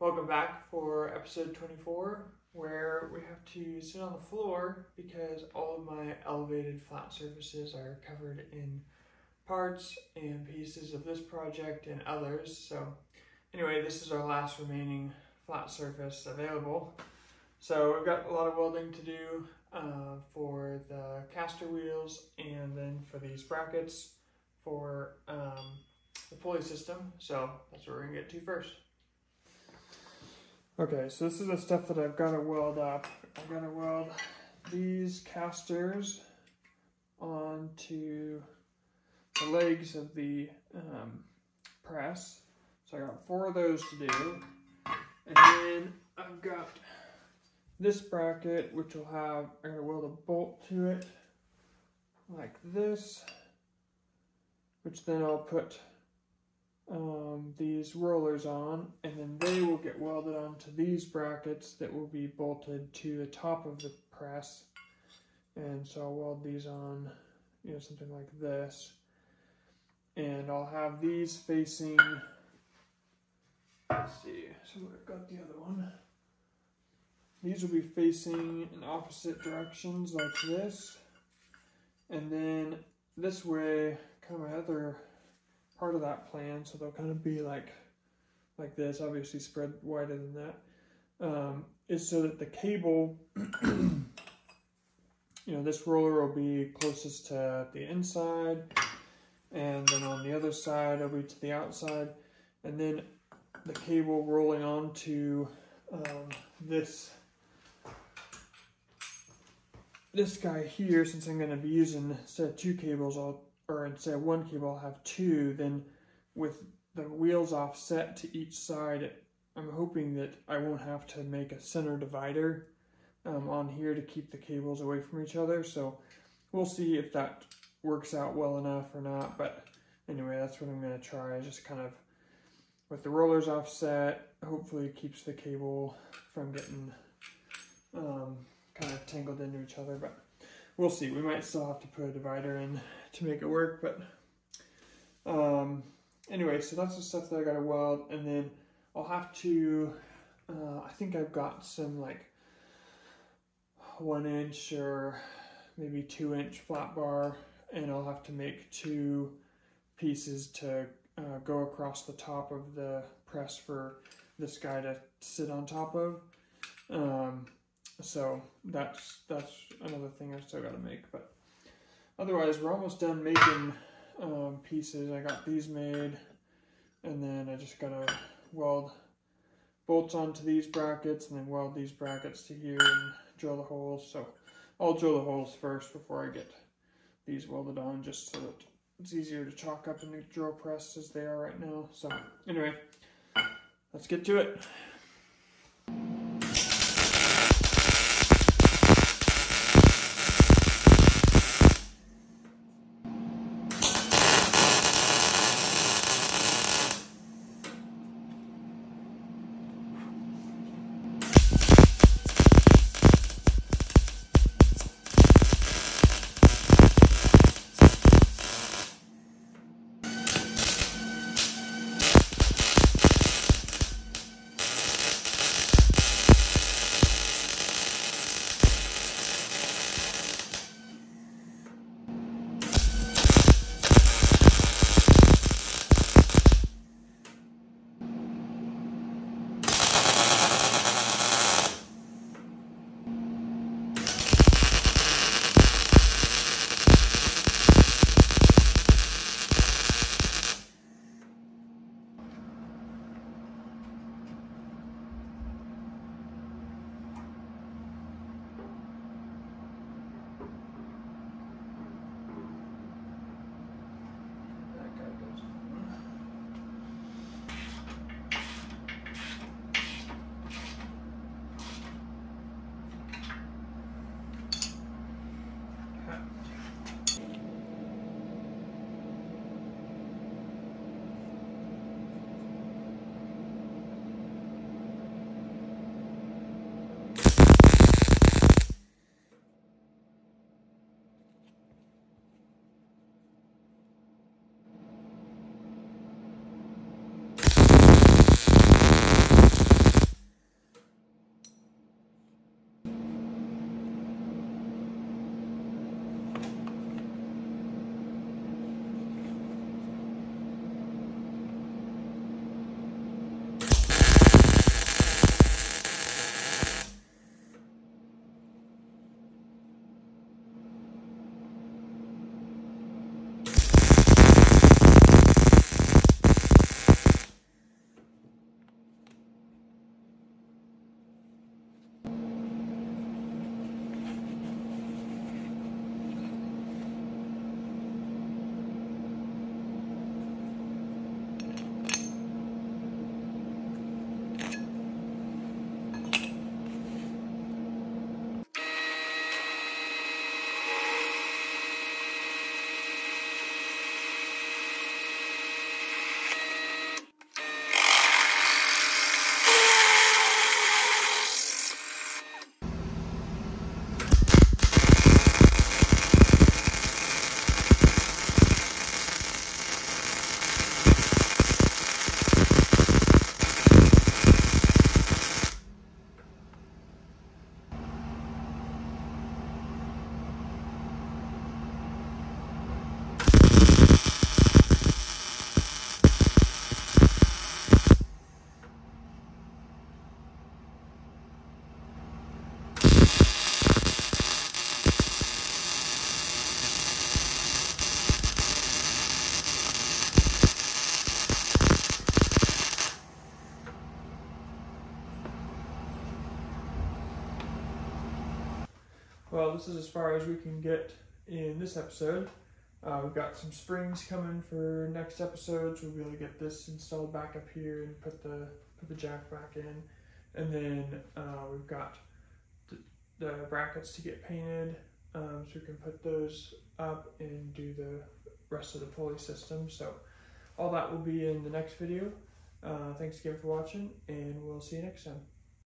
Welcome back for episode 24, where we have to sit on the floor because all of my elevated flat surfaces are covered in parts and pieces of this project and others. So anyway, this is our last remaining flat surface available. So we've got a lot of welding to do for the caster wheels and then for these brackets for the pulley system. So that's what we're gonna get to first. Okay, so this is the stuff that I've got to weld up. I've got to weld these casters onto the legs of the press. So I got 4 of those to do. And then I've got this bracket, which will have, I'm going to weld a bolt to it like this, which then I'll put these rollers on, and then they will get welded onto these brackets that will be bolted to the top of the press. And so I'll weld these on, something like this. And I'll have these facing, let's see, so I've got the other one. These will be facing in opposite directions like this. And then this way, kind of my other part of that plan, so they'll kind of be like this, obviously spread wider than that, is so that the cable, this roller will be closest to the inside, and then on the other side it'll be to the outside, and then the cable rolling onto this guy here, since I'm going to be using, instead of 2 cables, or instead of 1 cable, I'll have 2. Then with the wheels offset to each side, I'm hoping that I won't have to make a center divider on here to keep the cables away from each other. So we'll see if that works out well enough or not. But anyway, that's what I'm going to try. Just kind of with the rollers offset, hopefully it keeps the cable from getting kind of tangled into each other. But we'll see. We might still have to put a divider in to make it work, but anyway, so that's the stuff that I gotta weld, and then I'll have to, I think I've got some like 1 inch or maybe 2 inch flat bar, and I'll have to make 2 pieces to go across the top of the press for this guy to sit on top of. So that's another thing I still got to make, but otherwise we're almost done making pieces. I got these made, and then I just gotta weld bolts onto these brackets and then weld these brackets to here and drill the holes. So I'll drill the holes first before I get these welded on, just so that it's easier to chalk up in the drill press as they are right now. So anyway, let's get to it. Well, this is as far as we can get in this episode. We've got some springs coming for next episodes. We'll be able to get this installed back up here and put the jack back in. And then we've got the brackets to get painted, so we can put those up and do the rest of the pulley system. So all that will be in the next video. Thanks again for watching, and we'll see you next time.